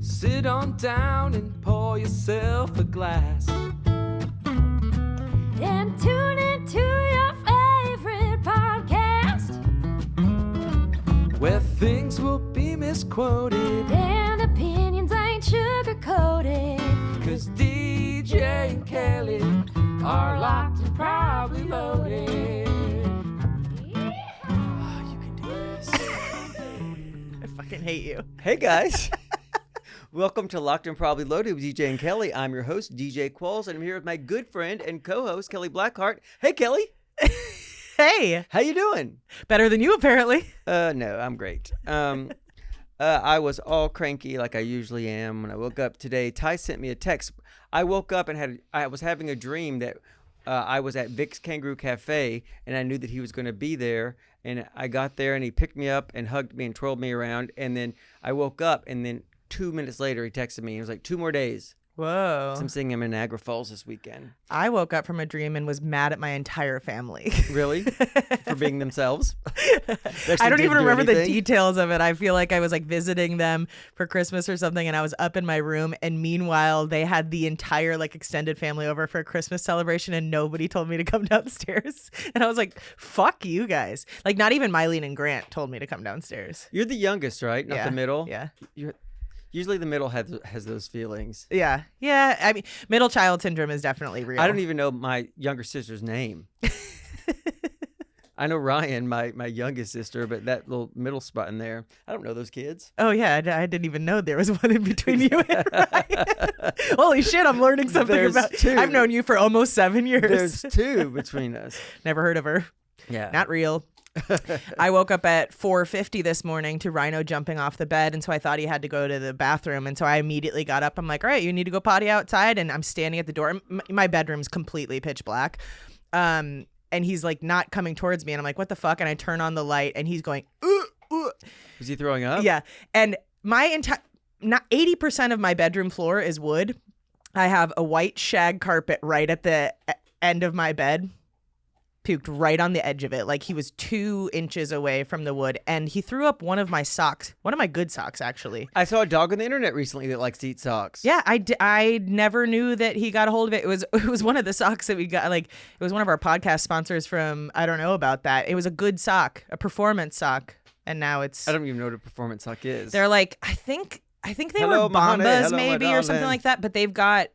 Sit on down and pour yourself a glass. And tune into your favorite podcast, where things will be misquoted and opinions ain't sugar-coated. 'Cause DJ and Kelly are locked and probably loaded. Oh, you can do this. I fucking hate you. Hey guys, welcome to Locked and Probably Loaded with DJ and Kelly. I'm your host, DJ Qualls, and I'm here with my good friend and co-host, Kelly Blackheart. Hey Kelly. Hey. How you doing? Better than you, apparently. No, I'm great. I was all cranky like I usually am when I woke up today. Ty sent me a text. I woke up and I was having a dream that I was at Vic's Kangaroo Cafe, and I knew that he was going to be there. And I got there, and he picked me up and hugged me and twirled me around. And then I woke up, and then 2 minutes later, he texted me. He was like, 2 more days. Whoa. So I'm seeing him in Niagara Falls this weekend. I woke up from a dream and was mad at my entire family. Really? For being themselves? I don't even remember the details of it. I feel like I was like visiting them for Christmas or something, and I was up in my room, and meanwhile they had the entire like extended family over for a Christmas celebration, and nobody told me to come downstairs. And I was like, fuck you guys. Like, not even Mylene and Grant told me to come downstairs. You're the youngest, right? Not Yeah. the middle? Yeah. Usually the middle has those feelings. Yeah. Yeah. I mean, middle child syndrome is definitely real. I don't even know my younger sister's name. I know Ryan, my youngest sister, but that little middle spot in there, I don't know those kids. Oh, yeah. I didn't even know there was one in between you and Ryan. Holy shit, I'm learning something There's about two. I've known you for almost 7 years. There's 2 between us. Never heard of her. Yeah. Not real. I woke up at 4:50 this morning to Rhino jumping off the bed, and so I thought he had to go to the bathroom, and so I immediately got up. I'm like, all right, you need to go potty outside, and I'm standing at the door. My bedroom's completely pitch black. And he's like not coming towards me, and I'm like, what the fuck? And I turn on the light, and he's going, Was he throwing up? Yeah. And my entire, not 80% of my bedroom floor is wood. I have a white shag carpet right at the end of my bed. Puked right on the edge of it. Like he was 2 inches away from the wood, and he threw up one of my socks. One of my good socks, actually. I saw a dog on the internet recently that likes to eat socks. Yeah, I never knew that he got a hold of it. It was one of the socks that we got. Like, it was one of our podcast sponsors from, I don't know about that. It was a good sock, a performance sock, and now it's. I don't even know what a performance sock is. They're like, I think they Hello, were my honey. Bombas Hello, my maybe or something darling. like that, but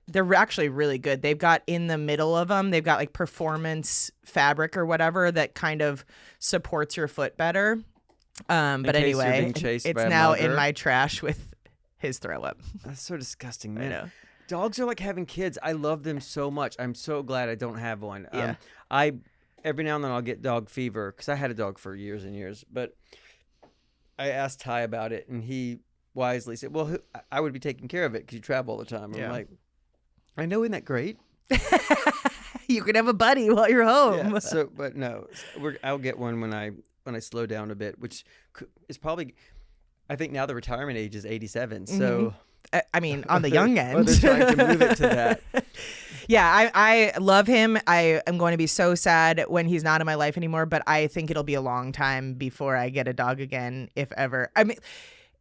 they're actually really good. They've got in the middle of them, they've got like performance fabric or whatever that kind of supports your foot better. But case you're anyway, being chased it's by a now mugger. in my trash with his throw up. That's so disgusting, I man. know. Dogs are like having kids. I love them so much. I'm so glad I don't have one. Yeah. Every now and then I'll get dog fever because I had a dog for years and years. But I asked Ty about it, and he wisely said, well, I would be taking care of it because you travel all the time. Yeah. I'm like, I know, isn't that great? You could have a buddy while you're home. Yeah, so, but no, I'll get one when I slow down a bit, which is probably, I think now the retirement age is 87. So, I mean, on the young end. well, they're trying to move it to that. Yeah, I love him. I am going to be so sad when he's not in my life anymore, but I think it'll be a long time before I get a dog again, if ever. I mean,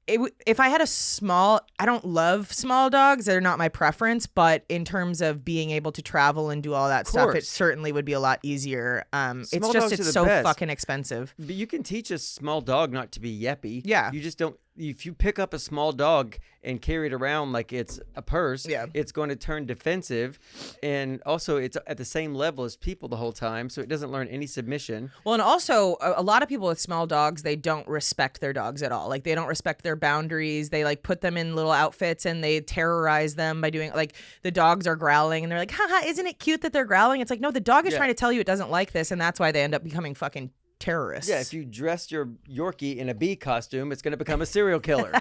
if I had a small, I don't love small dogs. They're not my preference, but in terms of being able to travel and do all that stuff, it certainly would be a lot easier. It's Small just, dogs are it's the so best. fucking expensive. But you can teach a small dog not to be yappy. Yeah. You just don't. If you pick up a small dog and carry it around like it's a purse, Yeah. it's going to turn defensive. And also, it's at the same level as people the whole time, so it doesn't learn any submission. Well, and also a lot of people with small dogs, they don't respect their dogs at all. Like, they don't respect their boundaries. They like put them in little outfits and they terrorize them by doing, like, the dogs are growling and they're like, haha, isn't it cute that they're growling? It's like, no, the dog is Yeah. trying to tell you it doesn't like this, and that's why they end up becoming fucking terrorists. Yeah, if you dressed your Yorkie in a bee costume, it's going to become a serial killer.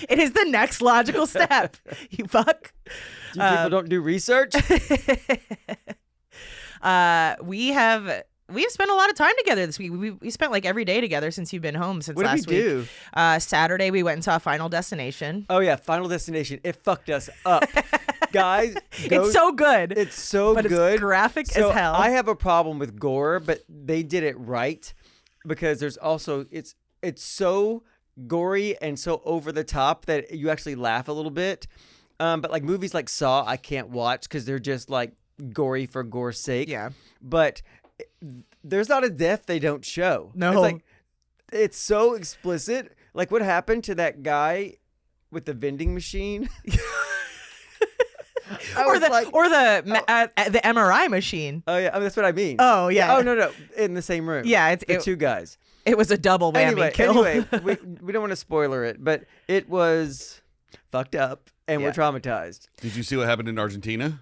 It is the next logical step. You fuck. People don't do research? We've spent a lot of time together this week. We spent like every day together since you've been home since What last did we week. do? Saturday we went and saw Final Destination. Oh, yeah, Final Destination. It fucked us up. Guys, It's so good. It's so but good. It's graphic So as hell. I have a problem with gore, but they did it right because there's also it's so gory and so over the top that you actually laugh a little bit. But like movies like Saw, I can't watch because they're just like gory for gore's sake. Yeah. But there's not a death they don't show. No. It's like, it's so explicit. Like what happened to that guy with the vending machine? Or the MRI machine. Oh yeah, I mean, that's what I mean. Oh yeah. Oh no, in the same room. Yeah, the two guys. It was a double whammy kill. Anyway, we don't want to spoiler it, but it was fucked up and we're traumatized. Did you see what happened in Argentina?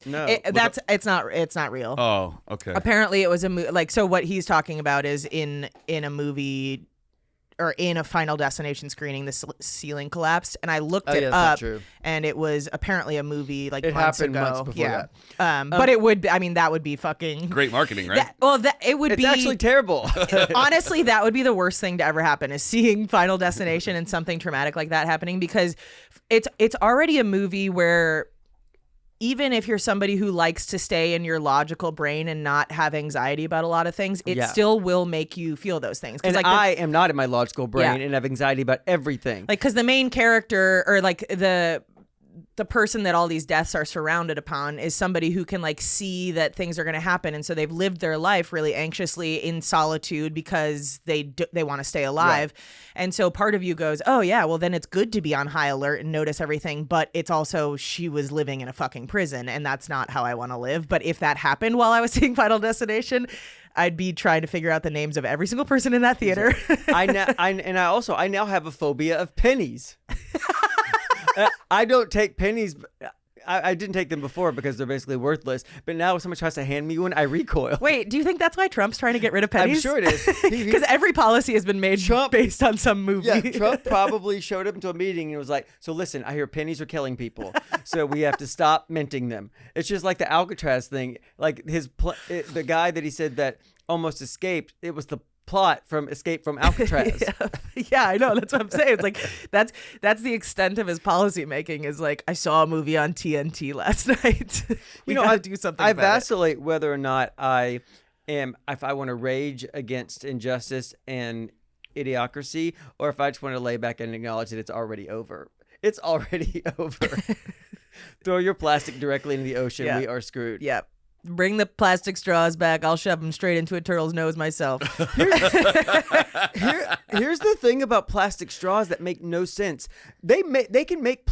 No, it's not real. Oh, okay. Apparently, it was a like. So what he's talking about is in a movie or in a Final Destination screening, the ceiling collapsed, and I looked it that's up, not true. and it was apparently a movie like It months happened ago. months before that. But it would. I mean, that would be fucking Great marketing, right? it would It's be actually terrible. honestly, that would be the worst thing to ever happen is seeing Final Destination and something traumatic like that happening, because it's already a movie where even if you're somebody who likes to stay in your logical brain and not have anxiety about a lot of things, it still will make you feel those things. And like I am not in my logical brain Yeah. and have anxiety about everything. like, because the main character or like the person that all these deaths are surrounded upon is somebody who can like see that things are going to happen, and so they've lived their life really anxiously in solitude because they want to stay alive. Right. And so part of you goes, oh yeah, well then it's good to be on high alert and notice everything, but it's also she was living in a fucking prison, and that's not how I want to live. But if that happened while I was seeing Final Destination, I'd be trying to figure out the names of every single person in that theater. I now have a phobia of pennies. I don't take pennies. I didn't take them before because they're basically worthless. But now if someone tries to hand me one, I recoil. Wait, do you think that's why Trump's trying to get rid of I'm pennies? sure it is. Because every policy has been made based on some movie. Yeah, Trump probably showed up into a meeting and was like, so listen, I hear pennies are killing people, so we have to stop minting them. It's just like the Alcatraz thing. Like the guy that he said that almost escaped, it was the plot from Escape from Alcatraz. Yeah, I know. That's what I'm saying. It's like that's the extent of his policy making. Is like, I saw a movie on TNT last night. we gotta do something. I about vacillate whether or not if I want to rage against injustice and idiocracy, or if I just want to lay back and acknowledge that it's already over. It's already over. Throw your plastic directly into the ocean. Yeah. We are screwed. it. Yeah. Bring the plastic straws back. I'll shove them straight into a turtle's nose myself. Here's the thing about plastic straws that make no sense. They can make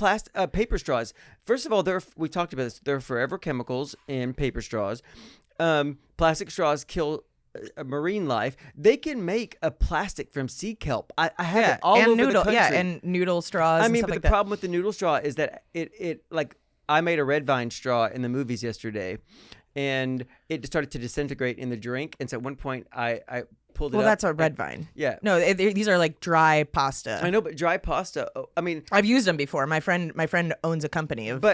paper straws. First of all, we talked about this. There are forever chemicals in paper straws. Plastic straws kill marine life. They can make a plastic from sea kelp. I have it all over the country. Yeah, and noodle straws. I and mean, stuff but like the problem with the noodle straw is that it like I made a red vine straw in the movies yesterday, and it started to disintegrate in the drink. And so at one point, I pulled it up. Well, that's a red vine. Yeah. No, these are like dry pasta. I know, but dry pasta. I mean, I've used them before. My friend owns a company of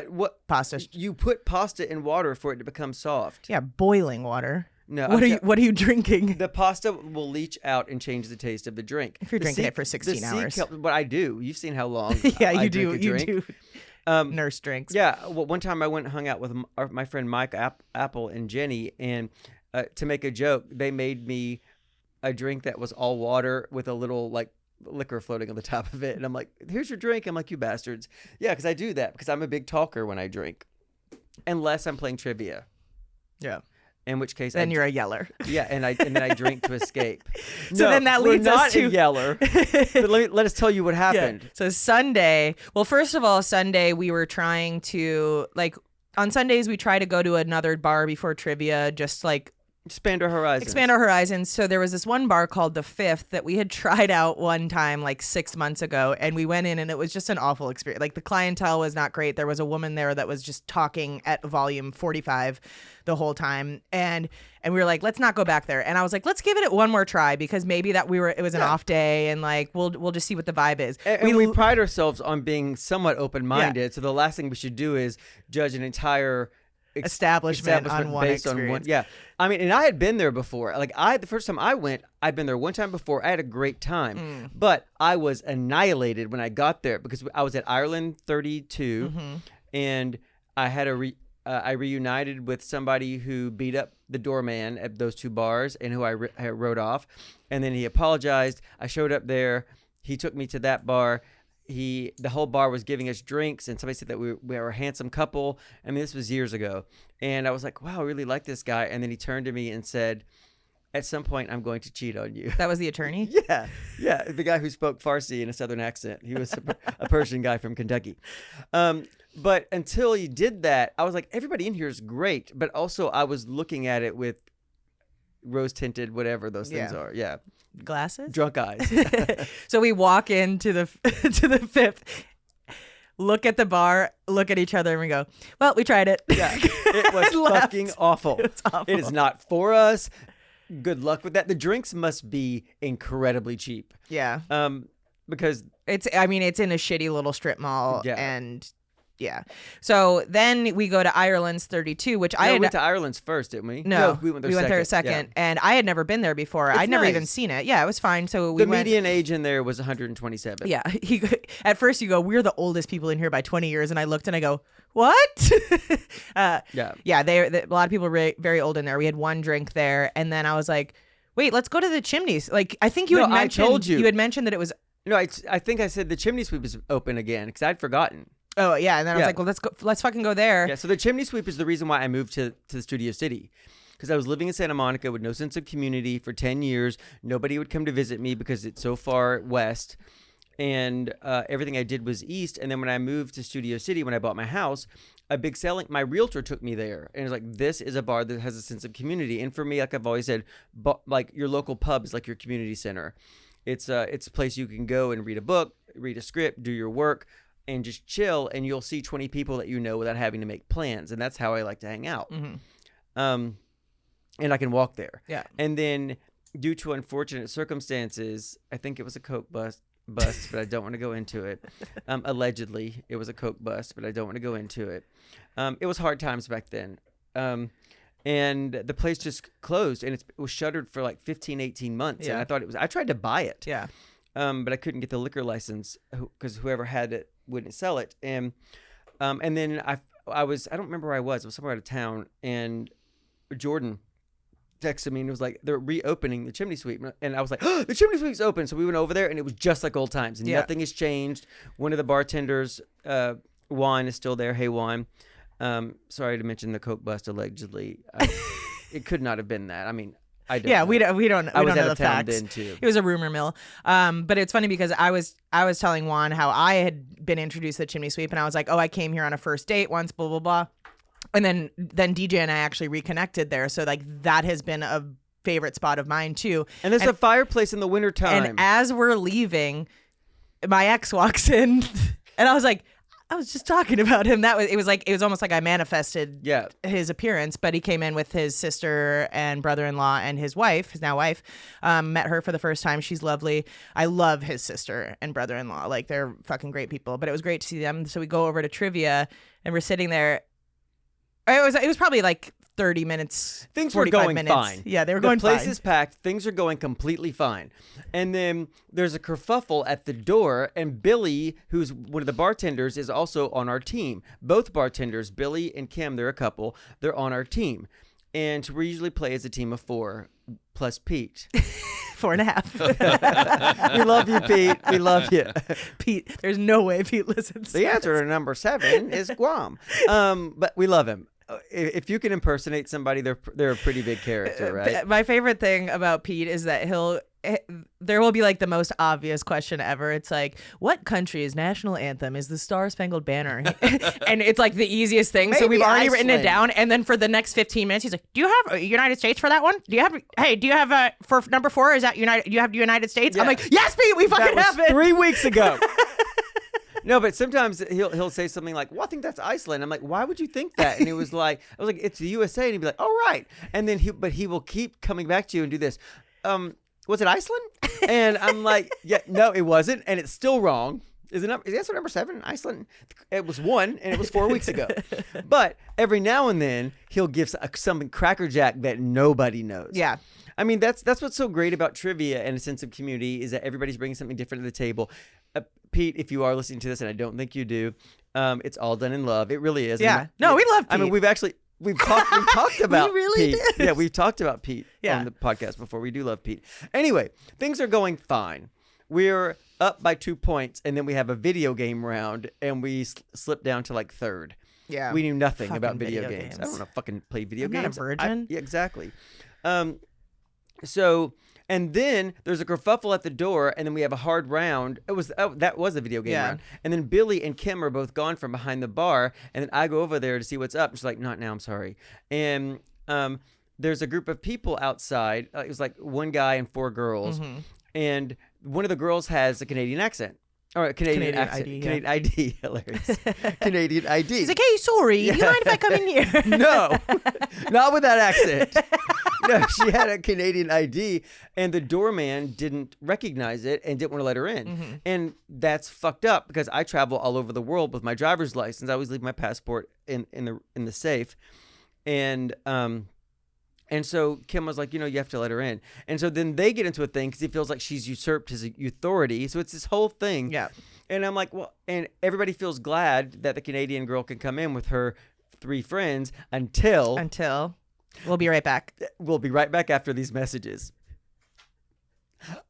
pasta. You put pasta in water for it to become soft. Yeah, boiling water. No. What are you drinking? The pasta will leach out and change the taste of the drink. If you're drinking it for 16 hours. What I do. You've seen how long Yeah, I you drink a do. drink. You do. Nurse drinks. Yeah. Well, one time I went and hung out with my friend Mike Apple and Jenny, and to make a joke, they made me a drink that was all water with a little like liquor floating on the top of it. And I'm like, here's your drink. I'm like, you bastards. Yeah, because I do that because I'm a big talker when I drink. Unless I'm playing trivia. Yeah. In which case, then you're a yeller. Yeah, and then I drink to escape. So then that leads we're us not to a yeller. But let us tell you what happened. Yeah. So Sunday. Well, first of all, Sunday we were trying to on Sundays we try to go to another bar before trivia, just like expand our horizons. So there was this one bar called The Fifth that we had tried out one time like 6 months ago, and we went in and it was just an awful experience. Like the clientele was not great. There was a woman there that was just talking at volume 45 the whole time, and we were like, let's not go back there. And I was like, let's give it one more try, because maybe it was an off day, and like we'll just see what the vibe is. And we pride ourselves on being somewhat open-minded. Yeah. So the last thing we should do is judge an entire establishment on one based experience. on one. Yeah. I mean, and I had been there before. Like the first time I went, I'd been there one time before. I had a great time, but I was annihilated when I got there because I was at Ireland 32, and I had I reunited with somebody who beat up the doorman at those two bars and who I wrote off, and then he apologized. I showed up there. He took me to that bar. The whole bar was giving us drinks, and somebody said that we were a handsome couple. I mean, this was years ago. And I was like, wow, I really like this guy. And then he turned to me and said, at some point, I'm going to cheat on you. That was the attorney? Yeah. The guy who spoke Farsi in a southern accent. He was a Persian guy from Kentucky. But until he did that, I was like, everybody in here is great. But also, I was looking at it with rose-tinted, whatever those things are. Yeah. Glasses? Drunk eyes. So we walk into the to the fifth, look at the bar, look at each other, and we go, well, we tried it. Yeah. It was fucking awful. It was awful. It is not for us. Good luck with that. The drinks must be incredibly cheap. Yeah. Because It's in a shitty little strip mall. Yeah. And yeah. So then we go to Ireland's 32, which we went to Ireland's first, didn't we? No, we went there second. Yeah. And I had never been there before. I'd never even nice. seen it. Yeah, it was fine. So we The went. median age in there was 127. Yeah. At first you go, we're the oldest people in here by 20 years. And I looked and I go, what? Yeah. Yeah, a lot of people are very old in there. We had one drink there. And then I was like, wait, let's go to the chimneys. Like, I think you had mentioned. I told you. You had mentioned that it was. No, I think I said the chimney sweep is open again because I'd forgotten. Oh, yeah. And then I was like, well, let's fucking go there. Yeah, so the chimney sweep is the reason why I moved to the Studio City. Because I was living in Santa Monica with no sense of community for 10 years. Nobody would come to visit me because it's so far west. And everything I did was east. And then when I moved to Studio City, when I bought my house, my realtor took me there. And it was like, this is a bar that has a sense of community. And for me, like I've always said, like your local pub is like your community center. It's a place you can go and read a book, read a script, do your work, and just chill, and you'll see 20 people that you know without having to make plans. And that's how I like to hang out. Mm-hmm. And I can walk there. Yeah. And then due to unfortunate circumstances, I think it was a Coke bust, but I don't want to go into it. Allegedly, it was a Coke bust, but I don't want to go into it. It was hard times back then. And the place just closed, and it was shuttered for like 15, 18 months. Yeah. And I tried to buy it. Yeah. But I couldn't get the liquor license because whoever had it wouldn't sell it. And then I don't remember where I was somewhere out of town, and Jordan texted me and was like, they're reopening the chimney sweep. And I was like, oh, the chimney sweep's open. So we went over there, and it was just like old times. And nothing has changed. One of the bartenders, Juan, is still there. Hey, Juan. Sorry to mention the Coke bust allegedly. It could not have been that. I mean, I don't know. We don't I was know out the of town facts. then too. It was a rumor mill. But it's funny because I was telling Juan how I had been introduced to the chimney sweep, and I was like, oh, I came here on a first date once, blah blah blah. And then DJ and I actually reconnected there, so like that has been a favorite spot of mine too. And there's a fireplace in the wintertime. And as we're leaving, my ex walks in, and I was like, I was just talking about him. It was almost like I manifested his appearance, but he came in with his sister and brother-in-law and his now wife. Met her for the first time. She's lovely. I love his sister and brother-in-law. Like, they're fucking great people, but it was great to see them. So we go over to trivia, and we're sitting there. It was probably like 30 minutes. Things were going fine. Yeah, they were going fine. The place is packed. Things are going completely fine. And then there's a kerfuffle at the door, and Billy, who's one of the bartenders, is also on our team. Both bartenders, Billy and Kim, they're a couple. They're on our team. And we usually play as a team of 4 plus Pete. 4.5. We love you, Pete. We love you. Pete, there's no way Pete listens. The answer to number 7 is Guam. But we love him. If you can impersonate somebody, they're a pretty big character, right? My favorite thing about Pete is that there will be like the most obvious question ever. It's like, what country's national anthem is the Star Spangled Banner? And it's like the easiest thing. So we've already written it down. And then for the next 15 minutes, he's like, do you have United States for that one? Do you have for number 4? Is that United? Do you have the United States? Yeah. I'm like, yes, Pete, we fucking that have was it. 3 weeks ago. No, but sometimes he'll say something like, well, I think that's Iceland. I'm like, why would you think that? And I was like, it's the USA. And he'd be like, oh, right. And then he will keep coming back to you and do this. Was it Iceland? And I'm like, yeah, no, it wasn't. And it's still wrong. Is the answer number 7? Iceland? It was 1, and it was 4 weeks ago. But every now and then, he'll give something crackerjack that nobody knows. Yeah. I mean, that's what's so great about trivia and a sense of community is that everybody's bringing something different to the table. Pete, if you are listening to this, and I don't think you do, it's all done in love. It really is. Yeah. No, we love Pete. I mean, we've talked about really Pete. did. Yeah, we've talked about Pete on the podcast before. We do love Pete. Anyway, things are going fine. we're up by 2 points, and then we have a video game round, and we slip down to like third. Yeah. We knew nothing Fucking about video video games. I games. don't know fucking play video I'm not a games. virgin. Yeah, exactly. So, and then there's a kerfuffle at the door, and then we have a hard round. That was a video game Yeah. round. And then Billy and Kim are both gone from behind the bar, and then I go over there to see what's up. And she's like, "Not now, I'm sorry." And there's a group of people outside. It was like one guy and 4 girls, and one of the girls has a Canadian accent. Or a Canadian accent. ID, yeah. Canadian ID. Hilarious. Canadian ID. He's like, hey, sorry, you mind if I come in here? No, not with that accent. No, she had a Canadian ID, and the doorman didn't recognize it and didn't want to let her in. And that's fucked up because I travel all over the world with my driver's license. I always leave my passport in the safe, and so Kim was like, you have to let her in. And so then they get into a thing because he feels like she's usurped his authority. So it's this whole thing. Yeah. And I'm like, well, and everybody feels glad that the Canadian girl can come in with her 3 friends until We'll be right back. we'll be right back after these messages.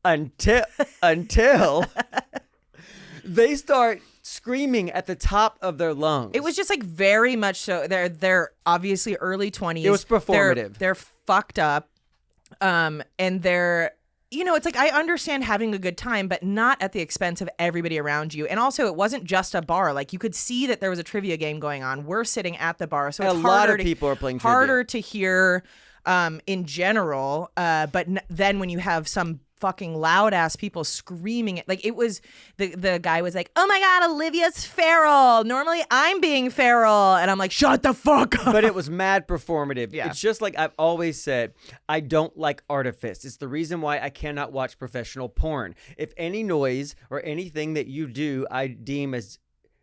Until they start screaming at the top of their lungs. It was just like very much so. They're obviously early 20s. It was performative. They're fucked up, and they're it's like I understand having a good time, but not at the expense of everybody around you. And also, it wasn't just a bar. Like you could see that there was a trivia game going on. We're sitting at the bar, so it's a lot of people are playing harder trivia. to hear in general. But then when you have some fucking loud ass people screaming it, like it was the guy was like, oh my god, Olivia's feral, normally I'm being feral, and I'm like, shut the fuck up. But it was mad performative. Yeah. It's just like I've always said, I don't like artifice. It's the reason why I cannot watch professional porn. If any noise or anything that you do I deem as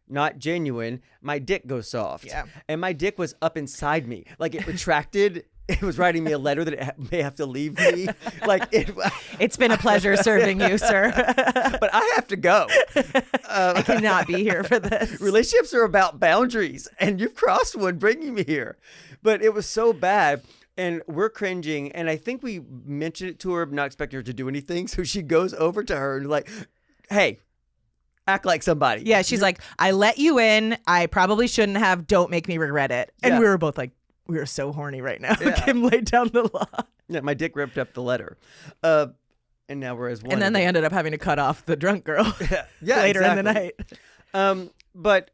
not genuine, my dick goes soft. Yeah. And my dick was up inside me, like it retracted. It was writing me a letter that it may have to leave me. Like It's been a pleasure serving you, sir. but I have to go. I cannot be here for this. Relationships are about boundaries, and you've crossed one bringing me here. But it was so bad, and we're cringing. And I think we mentioned it to her, not expecting her to do anything. So she goes over to her and like, "Hey, act like somebody." Yeah, she's like, I let you in. I probably shouldn't have. Don't make me regret it. And Yeah. we were both like, we are so horny right now. Yeah. Kim laid down the law. Yeah, my dick ripped up the letter. And now we're as one. And then they ended up having to cut off the drunk girl yeah, later in the exactly. night. But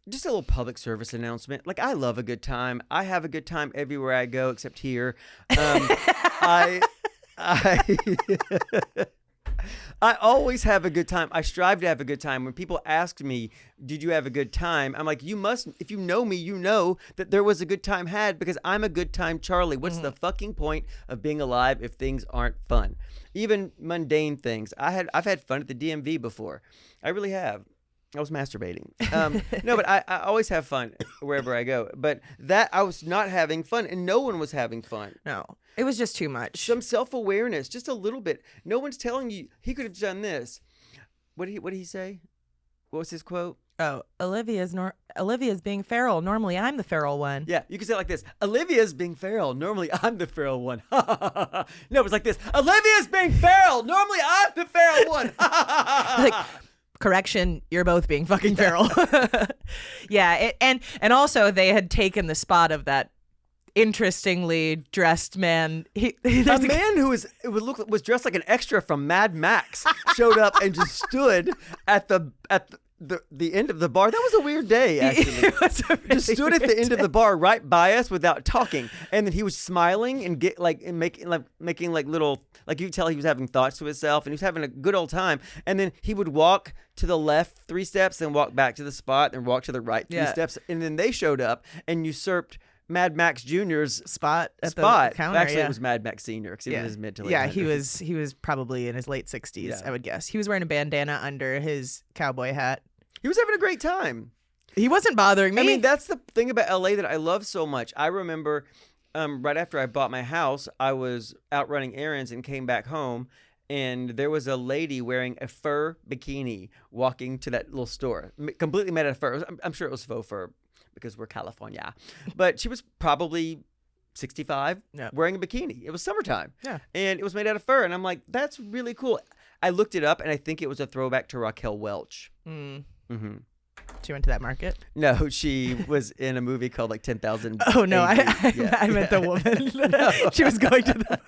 just a little public service announcement. Like, I love a good time. I have a good time everywhere I go except here. I always have a good time. I strive to have a good time. When people ask me, did you have a good time? I'm like, you must, if you know me, you know that there was a good time had because I'm a good time Charlie. What's the fucking point of being alive if things aren't fun? Even mundane things. I've had fun at the DMV before. I really have. I was masturbating. No, but I always have fun wherever I go. But that I was not having fun, and no one was having fun. No, it was just too much. Some self-awareness, just a little bit. No one's telling you he could have done this. What did he say? What was his quote? Oh, Olivia's being feral. Normally, I'm the feral one. Yeah, you can say it like this. Olivia's being feral. Normally, I'm the feral one. No, it's like this. Olivia's being feral. Normally, I'm the feral one. Like, correction, you're both being fucking feral. Yeah, and also they had taken the spot of that interestingly dressed man. A man who was dressed like an extra from Mad Max showed up and just stood at the end of the bar. That was a weird day, actually. It was a really Just stood at the weird end of the bar right by us without talking, and then he was smiling and making little, like you could tell he was having thoughts to himself, and he was having a good old time. And then he would walk to the left 3 steps, then walk back to the spot, and walk to the right 3 steps, and then they showed up and usurped Mad Max Jr.'s spot at the counter. Actually, yeah. it was Mad Max Sr. because he was in his mid to late. Yeah, 100s. he was probably in his late 60s, Yeah. I would guess. He was wearing a bandana under his cowboy hat. He was having a great time. He wasn't bothering me. I mean, that's the thing about LA that I love so much. I remember right after I bought my house, I was out running errands and came back home, and there was a lady wearing a fur bikini walking to that little store, completely made out of fur. I'm sure it was faux fur because we're California. But she was probably 65 Yeah. wearing a bikini. It was summertime. Yeah. And it was made out of fur. And I'm like, that's really cool. I looked it up, and I think it was a throwback to Raquel Welch. She went to that market. No, she was in a movie called like 10,000. Oh no, AD. I meant the woman. She was going to the.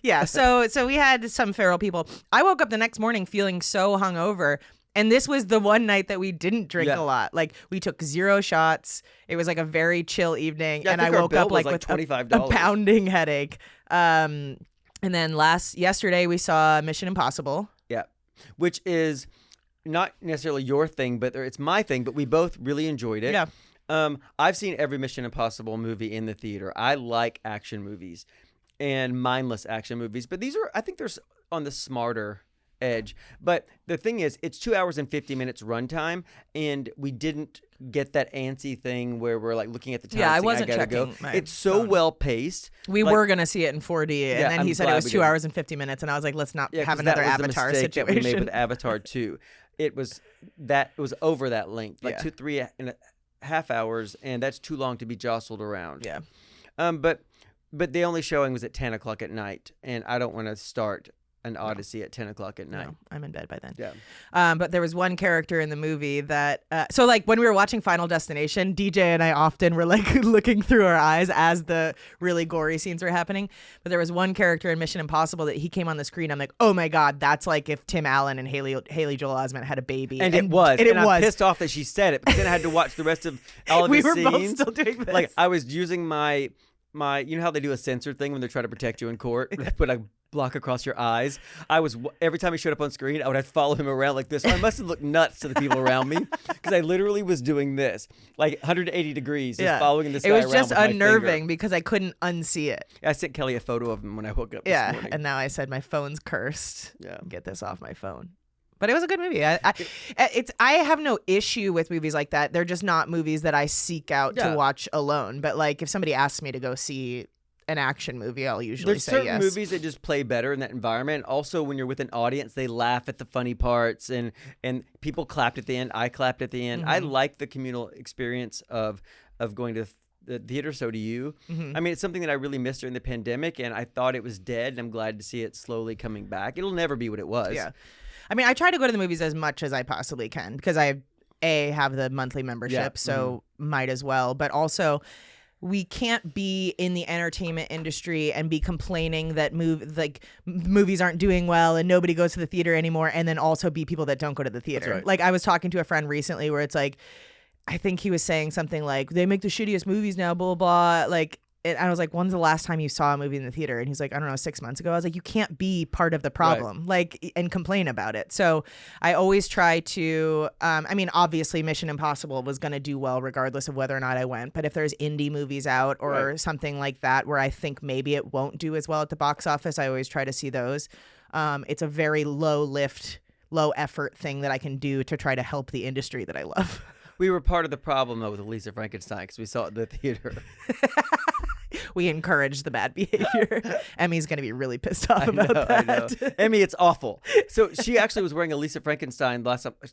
Yeah. So we had some feral people. I woke up the next morning feeling so hungover. And this was the one night that we didn't drink a lot. Like, we took 0 shots. It was like a very chill evening. Yeah, and I I think our woke bill up was like like with $25. a pounding headache. And then yesterday we saw Mission Impossible. Yeah, which is not necessarily your thing, but it's my thing. But we both really enjoyed it. Yeah. I've seen every Mission Impossible movie in the theater. I like action movies and mindless action movies. But these are, I think they're on the smarter edge. But the thing is, it's 2 hours and 50 minutes runtime, and we didn't get that antsy thing where we're like looking at the time. Yeah, I saying, wasn't gotta checking go. my It's so phone. well paced. We were going to see it in 4D. And Yeah, then I'm he said it glad was we 2 didn't. hours and 50 minutes. And I was like, let's not Yeah, have 'cause another that was Avatar the mistake situation. that we made with Avatar 2. It was over that length, like Yeah. 3.5 hours, and that's too long to be jostled around. Yeah. But the only showing was at 10 o'clock at night, and I don't want to start an Odyssey at 10 o'clock at night. No, I'm in bed by then. Yeah. But there was one character in the movie that, so like when we were watching Final Destination, DJ and I often were like looking through our eyes as the really gory scenes were happening. But there was one character in Mission Impossible that he came on the screen. I'm like, oh my God, that's like if Tim Allen and Haley Joel Osment had a baby. And it was. And it I'm was. pissed off that she said it, because then I had to watch the rest of all of We the were scenes. both still doing this. Like, I was using my, you know how they do a censor thing when they're trying to protect you in court? They put a block across your eyes. Every time he showed up on screen, I would have to follow him around like this. I must have looked nuts to the people around me, because I literally was doing this, like 180 degrees, just following this guy It was around just with my unnerving finger. because I couldn't unsee it. I sent Kelly a photo of him when I woke up this Yeah. morning. And now I said my phone's cursed. Yeah. Get this off my phone. But it was a good movie. I have no issue with movies like that. They're just not movies that I seek out Yeah. to watch alone. But like if somebody asks me to go see an action movie, I'll usually There's say certain yes. movies that just play better in that environment. Also, when you're with an audience, they laugh at the funny parts, and people clapped at the end. I clapped at the end. I like the communal experience of going to the theater. So do you. I mean, it's something that I really missed during the pandemic, and I thought it was dead, and I'm glad to see it slowly coming back. It'll never be what it was. Yeah. I mean, I try to go to the movies as much as I possibly can because I have the monthly membership, so might as well. But also, we can't be in the entertainment industry and be complaining that movies aren't doing well and nobody goes to the theater anymore, and then also be people that don't go to the theater. That's right. Like I was talking to a friend recently where it's like, I think he was saying something like, they make the shittiest movies now, blah, blah, blah. Like, and I was like, when's the last time you saw a movie in the theater? And he's like, I don't know, 6 months ago. I was like, you can't be part of the problem, like, and complain about it. So I always try to, I mean, obviously Mission Impossible was going to do well regardless of whether or not I went. But if there's indie movies out or something like that where I think maybe it won't do as well at the box office, I always try to see those. It's a very low effort thing that I can do to try to help the industry that I love. We were part of the problem, though, with Lisa Frankenstein, because we saw it in the theater. We encourage the bad behavior. Emmy's going to be really pissed off about that. I know. Emmy, it's awful. So she actually was wearing a Lisa Frankenstein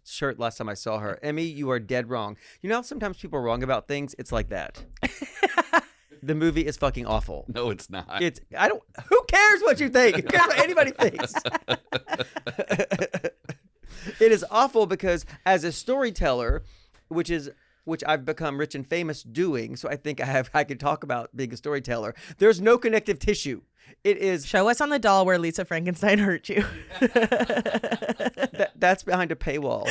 shirt last time I saw her. Emmy, you are dead wrong. You know how sometimes people are wrong about things? It's like that. The movie is fucking awful. No, it's not. Who cares what you think? Who cares what anybody thinks? It is awful because as a storyteller, which I've become rich and famous doing, so I think I could talk about being a storyteller. There's no connective tissue. It is. Show us on the doll where Lisa Frankenstein hurt you. That's behind a paywall.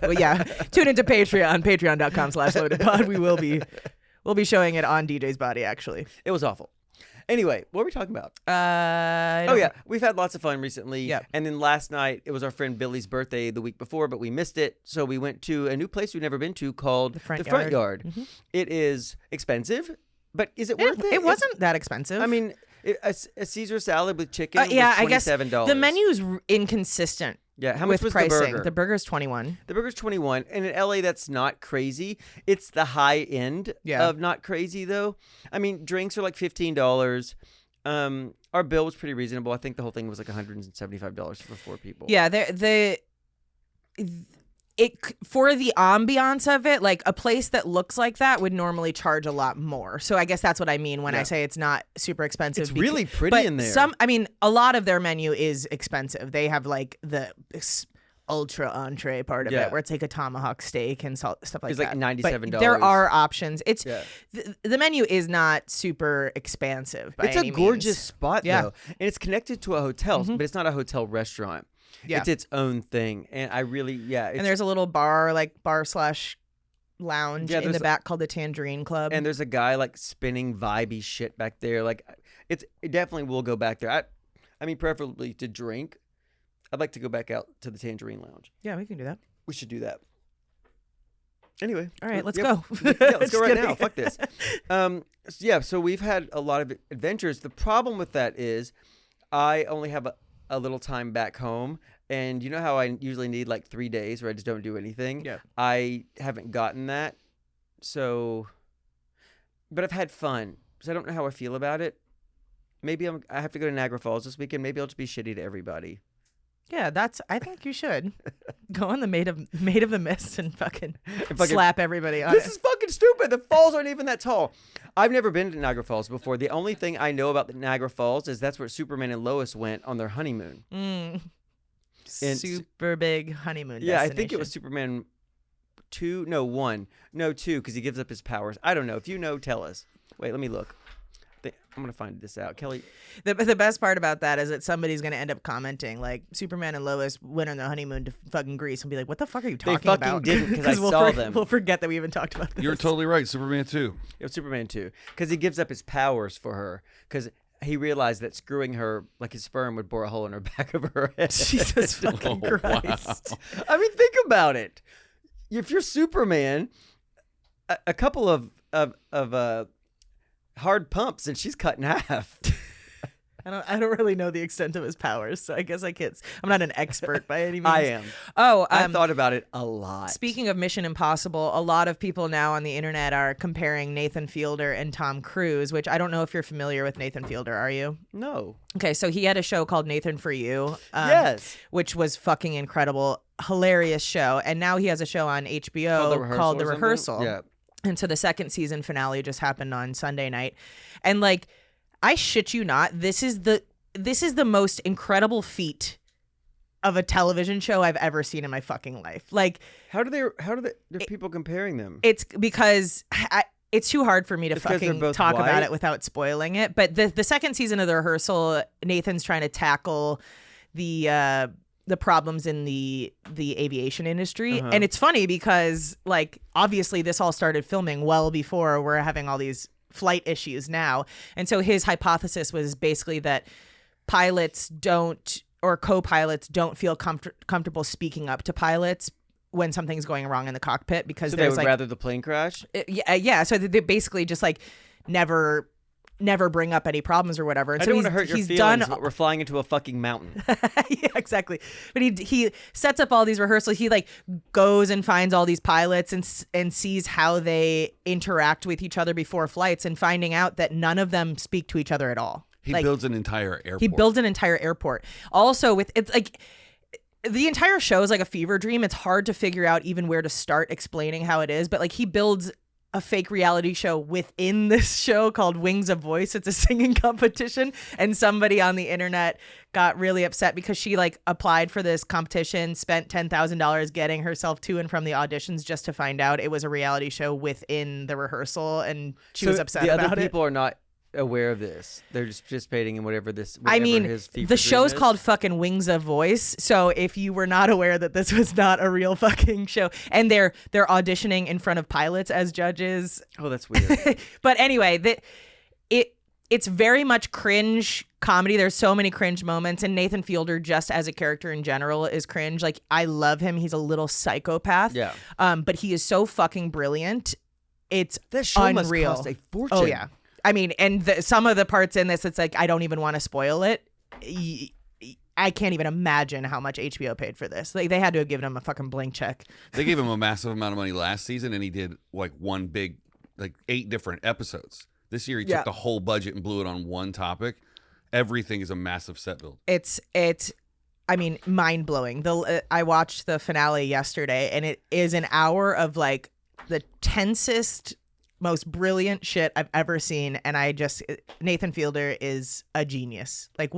Well, yeah. Tune into Patreon, patreon.com/loadedpod. We'll be showing it on DJ's body, actually. It was awful. Anyway, what were we talking about? We've had lots of fun recently. Yeah. And then last night, it was our friend Billy's birthday the week before, but we missed it. So we went to a new place we've never been to called The Front Yard. Mm-hmm. It is expensive, but is it worth it? It wasn't that expensive. I mean, a Caesar salad with chicken was I guess $27. the menu's inconsistent. Yeah, how much was pricing. the burger? The burger's $21. The burger's $21, and in LA, that's not crazy. It's the high end of not crazy, though. I mean, drinks are like $15. Our bill was pretty reasonable. I think the whole thing was like $175 for 4 people. Yeah, for the ambiance of it, like a place that looks like that would normally charge a lot more. So I guess that's what I mean when I say it's not super expensive. It's really pretty in there. A lot of their menu is expensive. They have like the ultra entree part of it, where it's like a tomahawk steak and stuff like it's that. It's like $97. But there are options. It's the menu is not super expansive. By it's any a gorgeous means. spot though, and it's connected to a hotel, but it's not a hotel restaurant. Yeah. It's its own thing, and I really and there's a little bar / lounge in the back called the Tangerine Club, and there's a guy like spinning vibey shit back there. Like it definitely will go back there. I mean, preferably to drink. I'd like to go back out to the Tangerine Lounge. Yeah, we can do that. We should do that. Anyway, all right, let's go. Let's go right now. Fuck this. So we've had a lot of adventures. The problem with that is, I only have a little time back home. And you know how I usually need like 3 days where I just don't do anything? Yeah. I haven't gotten that. So, but I've had fun. So I don't know how I feel about it. Maybe I have to go to Niagara Falls this weekend. Maybe I'll just be shitty to everybody. Yeah, I think you should go on the Maid of the Mist and fucking slap everybody on This is fucking stupid. The falls aren't even that tall. I've never been to Niagara Falls before. The only thing I know about the Niagara Falls is that's where Superman and Lois went on their honeymoon. Super big honeymoon. Yeah, I think it was Superman 2. No, 1. No, 2, because he gives up his powers. I don't know. If you know, tell us. Wait, let me look. I'm going to find this out. Kelly. The best part about that is that somebody's going to end up commenting, like, Superman and Lois went on their honeymoon to fucking Greece and be like, what the fuck are you talking about? They fucking didn't, because I saw them. We'll forget that we even talked about this. You're totally right. Superman 2. It was Superman 2. Because he gives up his powers for her. Because he realized that screwing her, like his sperm, would bore a hole in her back of her head. Jesus fucking Christ. Wow. I mean, think about it. If you're Superman, a couple of hard pumps and she's cut in half. I don't really know the extent of his powers, so I guess I can't. I'm not an expert by any means. I am. Oh, I thought about it a lot. Speaking of Mission Impossible, a lot of people now on the internet are comparing Nathan Fielder and Tom Cruise, which I don't know if you're familiar with Nathan Fielder. Are you? No. Okay, so he had a show called Nathan for You. Yes. Which was fucking incredible, hilarious show, and now he has a show on HBO called The Rehearsal. Yeah. And so the second season finale just happened on Sunday night. And like, I shit you not, this is the most incredible feat of a television show I've ever seen in my fucking life. Like, how do there people comparing them? It's because it's too hard for me to fucking talk about it without spoiling it. But the second season of The Rehearsal, Nathan's trying to tackle the problems in the aviation industry. And it's funny because, like, obviously this all started filming well before we're having all these flight issues now. And so his hypothesis was basically that pilots don't, or co-pilots don't feel comfortable speaking up to pilots when something's going wrong in the cockpit, because so they would rather the plane crash? Yeah. So they basically just like never bring up any problems or whatever. And I so don't want to hurt your feelings, but we're flying into a fucking mountain. Yeah, exactly. But he sets up all these rehearsals. He like goes and finds all these pilots and sees how they interact with each other before flights, and finding out that none of them speak to each other at all. He builds an entire airport. He builds an entire airport. Also, it's like the entire show is like a fever dream. It's hard to figure out even where to start explaining how it is. But like, he builds a fake reality show within this show called Wings of Voice. It's a singing competition, and somebody on the internet got really upset because she like applied for this competition, spent $10,000 getting herself to and from the auditions just to find out it was a reality show within The Rehearsal, and she was upset about it. The other people are not aware of this. They're just participating in whatever the his show's is. called fucking Wings of Voice. So if you were not aware that this was not a real fucking show, and they're auditioning in front of pilots as judges. Oh, that's weird. But anyway, it's very much cringe comedy. There's so many cringe moments, and Nathan Fielder, just as a character in general, is cringe. Like, I love him. He's a little psychopath. Yeah. But he is so fucking brilliant. It's that show unreal. must cost a fortune. Oh yeah. I mean, and some of the parts in this, it's like, I don't even want to spoil it. I can't even imagine how much HBO paid for this. Like, they had to have given him a fucking blank check. They gave him a massive amount of money last season, and he did like one big, like 8 different episodes. This year, he took the whole budget and blew it on one topic. Everything is a massive set build. It's I mean, mind blowing. I watched the finale yesterday, and it is an hour of like the tensest, most brilliant shit I've ever seen. And Nathan Fielder is a genius. Like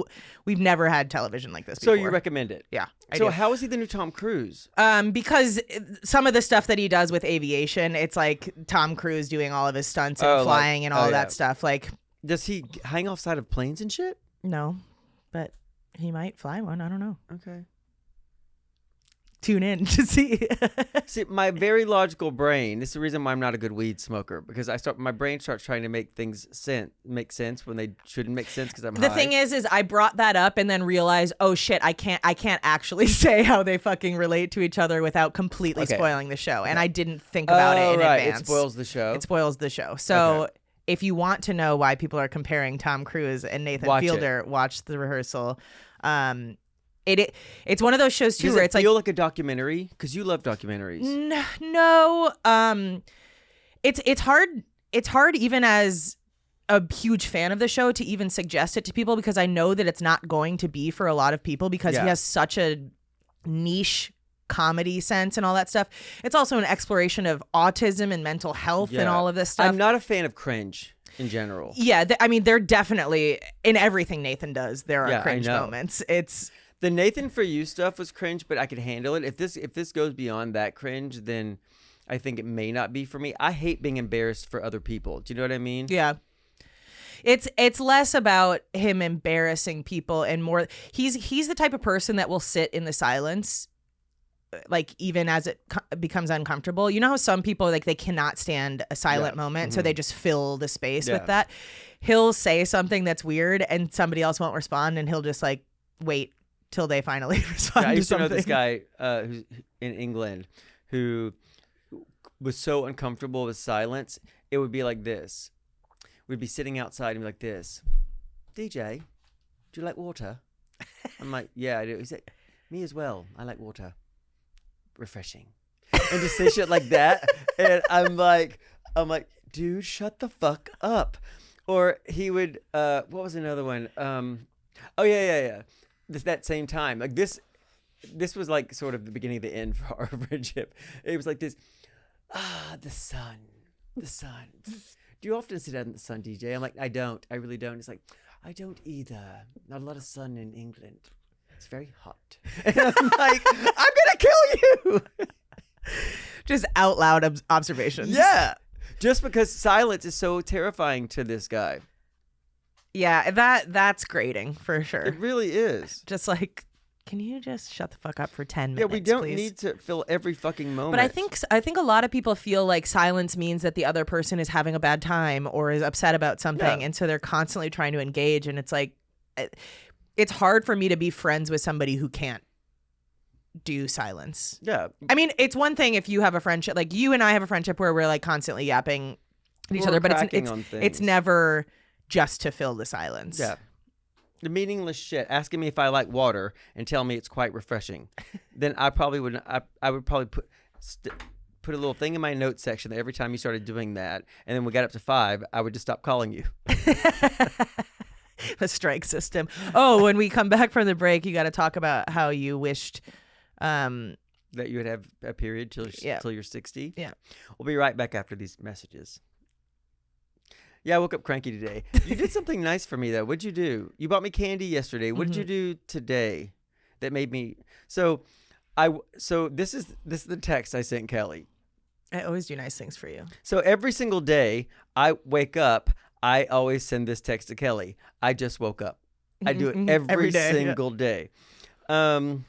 we've never had television like this So before. you recommend it? Yeah. I So do. how is he the new Tom Cruise? Because some of the stuff that he does with aviation, it's like Tom Cruise doing all of his stunts and Oh, like- flying and all oh, yeah. that stuff. Like, Does he hang off side of planes and shit? no, but he might fly one. I don't know. Okay. Tune in to see. See, my very logical brain, this is the reason why I'm not a good weed smoker, because my brain starts trying to make things make sense when they shouldn't make sense because I'm The high. thing is I brought that up and then realized, oh shit, I can't actually say how they fucking relate to each other without completely Okay. spoiling the show. And I didn't think about it in right. advance. It spoils the show. It spoils the show. So Okay. if you want to know why people are comparing Tom Cruise and Nathan Watch it. Fielder, watch The Rehearsal. It's one of those shows too Does where it it's like feel like a documentary? Because you love documentaries. no, it's hard. It's hard even as a huge fan of the show to even suggest it to people because I know that it's not going to be for a lot of people because Yeah. he has such a niche comedy sense and all that stuff. It's also an exploration of autism and mental health and Yeah. all of this stuff. I'm not a fan of cringe in general. Yeah, I mean, they're definitely in everything Nathan does. There are Yeah, I cringe know. moments. It's The Nathan For You stuff was cringe, but I could handle it. If this goes beyond that cringe, then I think it may not be for me. I hate being embarrassed for other people. Do you know what I mean? yeah. It's less about him embarrassing people and more he's the type of person that will sit in the silence like even as it becomes uncomfortable. You know how some people like they cannot stand a silent Yeah. moment so they just fill the space Yeah. with that. He'll say something that's weird and somebody else won't respond and he'll just like wait till they finally respond Yeah, I used to know something. this guy who's in England who was so uncomfortable with silence. It would be like this. We'd be sitting outside and be like this. DJ, do you like water? I'm like, yeah, I do. He's like, me as well. I like water. Refreshing. And just say shit like that. And I'm like, dude, shut the fuck up. Or he would, what was another one? Oh yeah. That same time. Like this was like sort of the beginning of the end for our friendship. It was like this, the sun. Do you often sit out in the sun, DJ? I'm like, I don't. I really don't. It's like, I don't either. Not a lot of sun in England. It's very hot. And I'm like, I'm going to kill you. Just out loud observations. Yeah. Just because silence is so terrifying to this guy. Yeah, that's grating for sure. It really is. Just like, can you just shut the fuck up for 10 minutes, Yeah, we don't please? need to fill every fucking moment. But I think a lot of people feel like silence means that the other person is having a bad time or is upset about something, Yeah. and so they're constantly trying to engage. And it's like, it's hard for me to be friends with somebody who can't do silence. Yeah. I mean, it's one thing if you have a friendship, like you and I have a friendship where we're like constantly yapping at each We're other, but cracking on it's things. never just to fill the silence. Yeah. The meaningless shit, asking me if I like water and tell me it's quite refreshing. Then I probably would. I would probably put a little thing in my notes section that every time you started doing that, and then we got up to 5, I would just stop calling you. The strike system. Oh, when we come back from the break, you got to talk about how you wished. That you would have a period till Yeah. you're 60. Yeah. We'll be right back after these messages. Yeah, I woke up cranky today. You did something nice for me though. What'd you do? You bought me candy yesterday. What did you do today that made me so this is the text I sent Kelly. I always do nice things for you. So every single day I wake up, I always send this text to Kelly. I just woke up. I do it every day, yeah. single day. And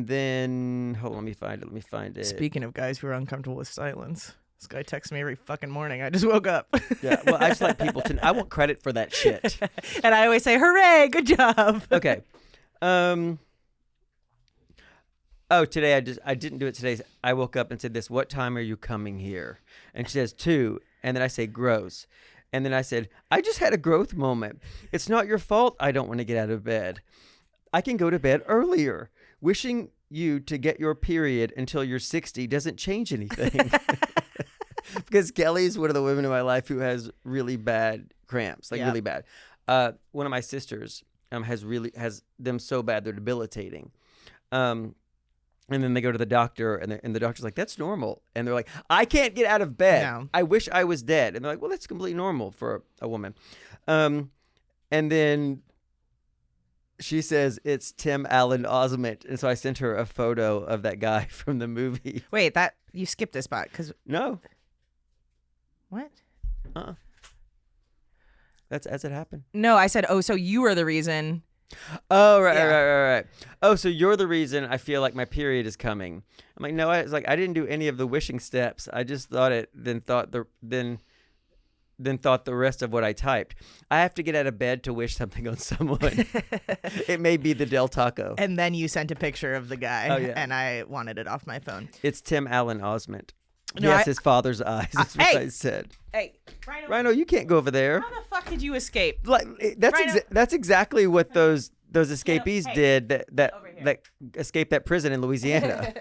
then hold on, let me find it. Speaking of guys who are uncomfortable with silence, this guy texts me every fucking morning. I just woke up. Yeah, well, I just like people to. I want credit for that shit. And I always say, hooray, good job. Okay. Oh, today I didn't do it today. I woke up and said this. What time are you coming here? And she says 2, and then I say gross, and then I said I just had a growth moment. It's not your fault. I don't want to get out of bed. I can go to bed earlier. Wishing you to get your period until you're 60 doesn't change anything. Because Kelly's one of the women in my life who has really bad cramps, like Yeah. really bad. One of my sisters has them so bad they're debilitating. And then they go to the doctor, and the doctor's like, that's normal. And they're like, I can't get out of bed. No. I wish I was dead. And they're like, well, that's completely normal for a woman. And then she says it's Tim Allen Osment. And so I sent her a photo of that guy from the movie. Wait, that you skipped a spot because No. what? That's as it happened. No, I said, oh, so you were the reason. Oh, right, Yeah. right. Oh, so you're the reason I feel like my period is coming. I'm like, no, I didn't do any of the wishing steps. I just thought it, then thought the rest of what I typed. I have to get out of bed to wish something on someone. It may be the Del Taco. And then you sent a picture of the guy, Oh, yeah. and I wanted it off my phone. It's Tim Allen Osment. No, Yes, his father's eyes. That's what hey! I said. Hey, Rhino, you can't go over there. how the fuck did you escape? Like Rhino- that's exactly what those escapees hey, did that over here. that escaped that prison in Louisiana.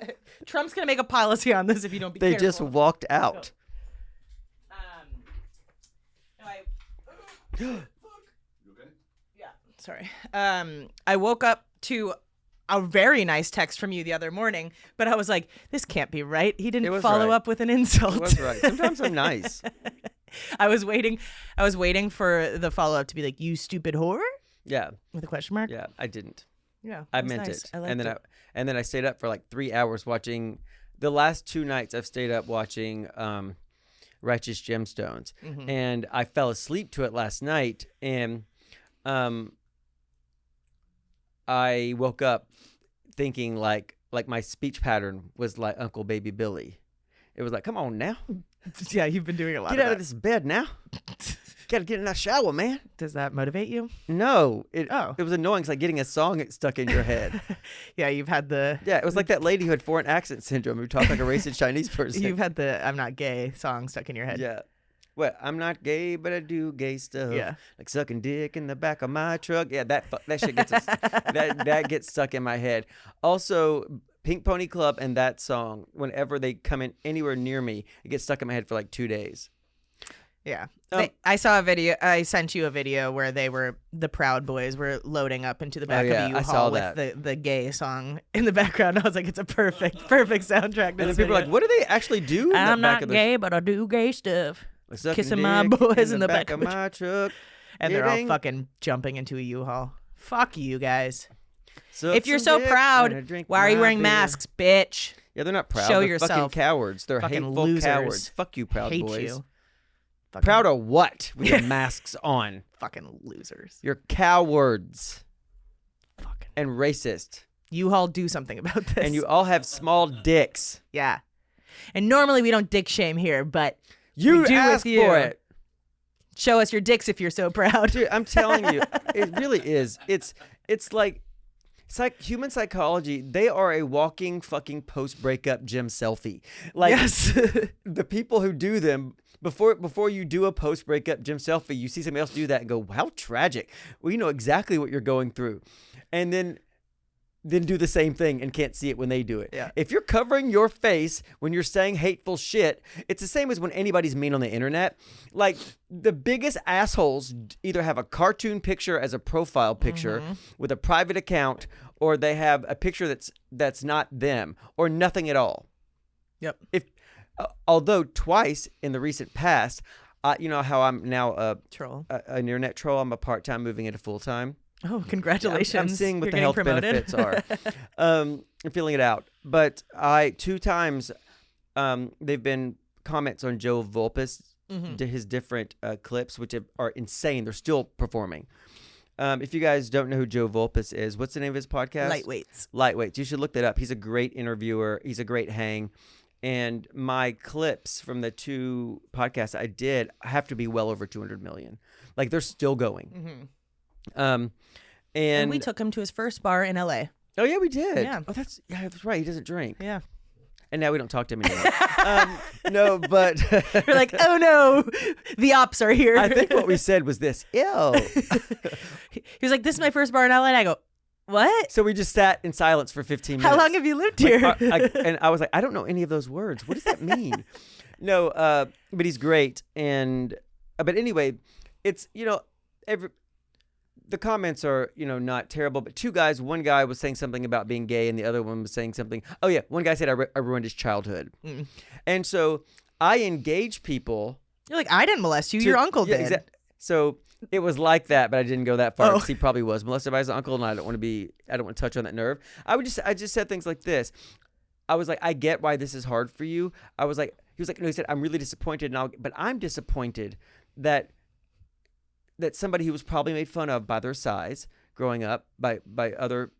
Trump's gonna make a policy on this if you don't be They careful. just walked out. No, yeah, sorry. I woke up to a very nice text from you the other morning, but I was like, this can't be right. He It didn't was follow right. up with an insult. It was right. Sometimes I'm nice. I was waiting for the follow up to be like, you stupid whore? Yeah, With a question mark? yeah. I didn't. Yeah. I it was meant nice. it. I liked And then it. and then I stayed up for like 3 hours watching. The last 2 nights I've stayed up watching Righteous Gemstones, Mhm. and I fell asleep to it last night, and I woke up thinking like my speech pattern was like Uncle Baby Billy. It was like, come on now, Yeah, you've been doing a lot get of out that. of this bed now. Gotta get in that shower, man. Does that motivate you? No, it Oh. was annoying. It's like getting a song stuck in your head. Yeah, you've had the Yeah, it was like that lady who had foreign accent syndrome who talked like a racist Chinese person. you've had the I'm not gay song stuck in your head. Yeah. What? I'm not gay, but I do gay stuff. Yeah. Like sucking dick in the back of my truck. Yeah, that shit gets that gets stuck in my head. Also, Pink Pony Club and that song, whenever they come in anywhere near me, it gets stuck in my head for like 2 days. Yeah. Um, I saw a video. I sent you a video where the Proud Boys were loading up into the back yeah, of a I saw U-Haul with that. the gay song in the background. I was like, it's a perfect soundtrack to And then this people are like, video. what do they actually do? In I'm the back not of the gay, but I do gay stuff. sucking kissing my dick boys in the back of of the my truck. And they're all Getting- fucking jumping into a U-Haul. Fuck you guys. Suck If you're some so dick proud, when I drink why are you my wearing beer. masks, bitch? Yeah, they're not proud. Show They're fucking yourself. cowards. They're Fucking hateful losers. cowards. Fuck you, Proud Hate Boys. you. Fucking, Proud of what? With your masks on. fucking losers. You're cowards Fucking and racist. U-Haul, do something about this. And you all have small dicks. Yeah. And normally we don't dick shame here, but You We do with asked you. for it. show us your dicks if you're so proud. Dude, I'm telling you, it really is. It's like human psychology. They are a walking fucking post-breakup gym selfie. Like Yes. the people who do them before you do a post-breakup gym selfie, you see somebody else do that and go, how tragic. Well, you know exactly what you're going through. And then do the same thing and can't see it when they do it. Yeah. If you're covering your face when you're saying hateful shit, it's the same as when anybody's mean on the internet. Like the biggest assholes either have a cartoon picture as a profile picture with a private account, or they have a picture that's not them, or nothing at all. Yep. Although twice in the recent past, you know how I'm now Troll. an internet troll. I'm a part-time moving into full-time. Oh, congratulations. I'm seeing what You're the getting health promoted. benefits are. I'm feeling it out. But 2 times they've been comments on Joe Volpus, his different clips, which are insane. They're still performing. If you guys don't know who Joe Volpus is, what's the name of his podcast? Lightweights. Lightweights. You should look that up. He's a great interviewer. He's a great hang. And my clips from the 2 podcasts I did have to be well over 200 million. Like they're still going. And we took him to his first bar in LA. Oh yeah, we did. Yeah. Oh, that's right. He doesn't drink. Yeah. And now we don't talk to him anymore. No, but We're like, oh no, the ops are here. I think what we said was this. Ew. He was like, this is my first bar in LA. And I go, what? So we just sat in silence for 15 minutes. How long have you lived here? And I was like, I don't know any of those words. What does that mean? No, but he's great. And but anyway, it's the comments are, not terrible, but two guys, one guy was saying something about being gay and the other one was saying something. Oh yeah. One guy said I ruined his childhood. And so I engage people. You're like, I didn't molest you. Your uncle did. So it was like that, but I didn't go that far because he probably was molested by his uncle, and I don't want to touch on that nerve. I just said things like this. I was like, I get why this is hard for you. He was like, no, he said, I'm really disappointed, but I'm disappointed that somebody who was probably made fun of by their size growing up by other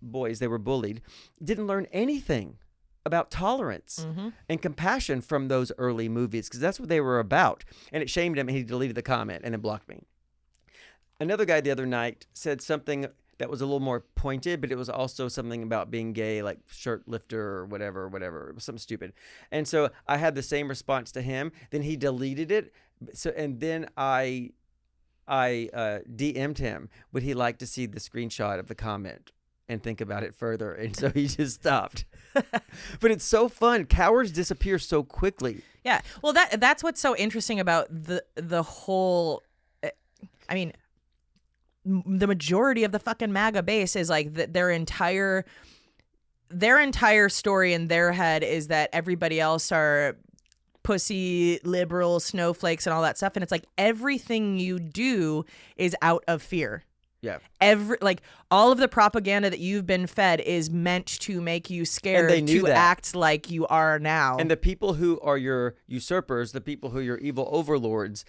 boys, they were bullied, didn't learn anything about tolerance and compassion from those early movies, because that's what they were about. And it shamed him, and he deleted the comment and then blocked me. Another guy the other night said something that was a little more pointed, but it was also something about being gay, like shirt lifter or whatever. It was something stupid. And so I had the same response to him. Then he deleted it. And then I DM'd him. Would he like to see the screenshot of the comment and think about it further? And so he just stopped. But it's so fun. Cowards disappear so quickly. Yeah. Well, that's what's so interesting about the whole. I mean, the majority of the fucking MAGA base is like their entire story in their head is that everybody else are pussy, liberal, snowflakes, and all that stuff. And it's like everything you do is out of fear. Yeah. All of the propaganda that you've been fed is meant to make you scared to act like you are now. And the people who are your usurpers, the people who are your evil overlords,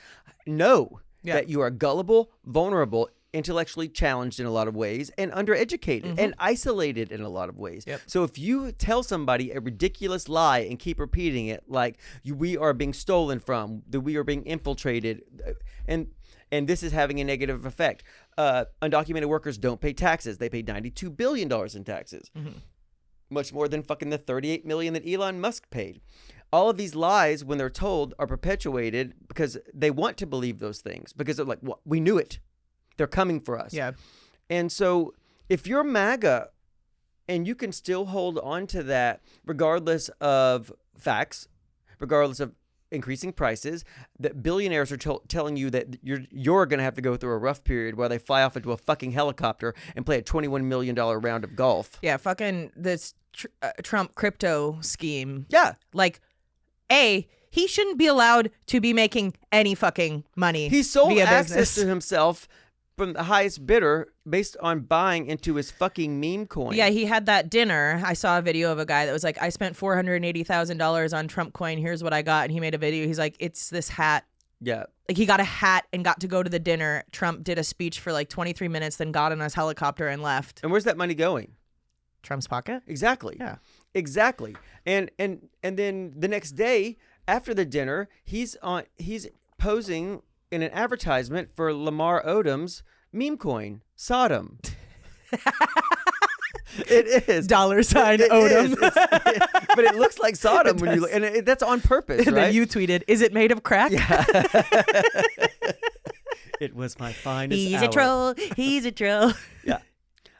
know that you are gullible, vulnerable, intellectually challenged in a lot of ways, and undereducated and isolated in a lot of ways. Yep. So if you tell somebody a ridiculous lie and keep repeating it, like we are being stolen from, that we are being infiltrated, and this is having a negative effect. Undocumented workers don't pay taxes. They pay $92 billion in taxes. Much more than fucking the $38 million that Elon Musk paid. All of these lies, when they're told, are perpetuated because they want to believe those things, because they're like, well, we knew it. They're coming for us. Yeah. And so if you're MAGA and you can still hold on to that regardless of facts, regardless of increasing prices, that billionaires are telling you that you're going to have to go through a rough period while they fly off into a fucking helicopter and play a $21 million round of golf. Yeah, fucking this Trump crypto scheme. Yeah. Like, he shouldn't be allowed to be making any fucking money. He sold via access business. to himself from the highest bidder based on buying into his fucking meme coin. Yeah, he had that dinner. I saw a video of a guy that was like, I spent $480,000 on Trump coin. Here's what I got. And he made a video. He's like, it's this hat. Yeah. Like, he got a hat and got to go to the dinner. Trump did a speech for like 23 minutes, then got on his helicopter and left. And where's that money going? Trump's pocket? Exactly. Yeah. Exactly. And then the next day after the dinner, he's posing in an advertisement for Lamar Odom's meme coin, Sodom. It is $sign Odom. But it looks like Sodom when you look, and that's on purpose, And right? then you tweeted, "Is it made of crack?" Yeah. It was my finest He's hour. a troll. He's a troll. Yeah.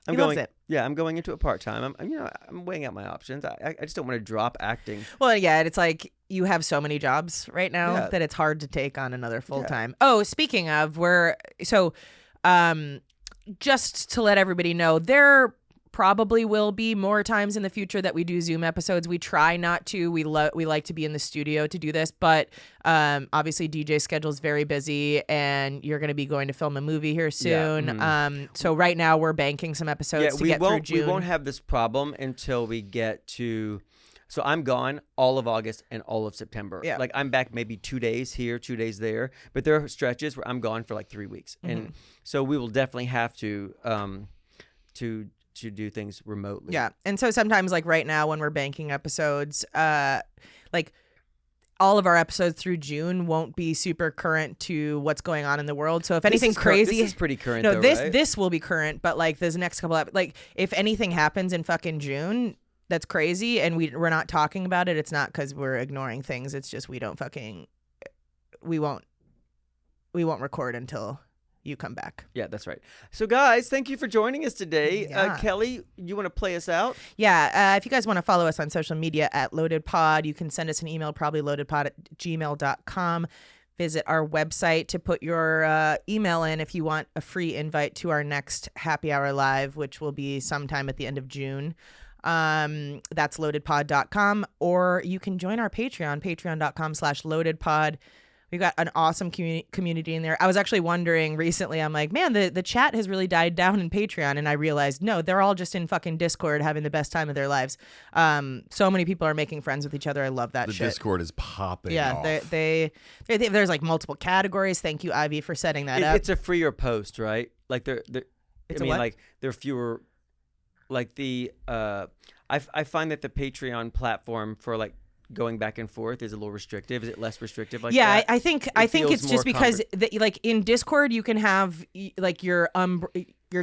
He loves it. Yeah, I'm going into it part-time. I'm weighing out my options. I just don't want to drop acting. Well, yeah, it's like you have so many jobs right now Yeah. that it's hard to take on another full-time. Oh, speaking of, just to let everybody know, there probably will be more times in the future that we do Zoom episodes. We try not to. We like to be in the studio to do this, but obviously DJ's schedule is very busy, and you're going to be going to film a movie here soon. Yeah. So right now we're banking some episodes to get through June. We won't have this problem until we get to. So I'm gone all of August and all of September. Yeah. Like I'm back maybe 2 days here, 2 days there. But there are stretches where I'm gone for like 3 weeks, and so we will definitely have to do things remotely. Yeah. And so sometimes, like right now when we're banking episodes, like all of our episodes through June won't be super current to what's going on in the world. So if anything crazy, this is pretty current. no, though, this right? this will be current, but like this next couple of, like if anything happens in fucking June that's crazy and we're not talking about it, it's not because we're ignoring things. It's just we won't record until you come back. Yeah, that's right. So guys, thank you for joining us today. Yeah. Kelly, you want to play us out? Yeah, if you guys want to follow us on social media at LoadedPod, you can send us an email, probably loadedpod@gmail.com. visit our website to put your email in if you want a free invite to our next Happy Hour Live, which will be sometime at the end of June. That's loadedpod.com, or you can join our Patreon, patreon.com/loadedpod. We've got an awesome community in there. I was actually wondering recently, I'm like, man, the chat has really died down in Patreon. And I realized, no, they're all just in fucking Discord having the best time of their lives. So many people are making friends with each other. I love that The shit. Discord is popping Yeah, off. there's like multiple categories. Thank you, Ivy, for setting that up. It's a freer post, right? Like they're It's I a mean, what? like there are fewer. Like the I find that the Patreon platform for like going back and forth is a little restrictive. Is it less restrictive like Yeah, that? I think feels it's more just because like in Discord you can have like your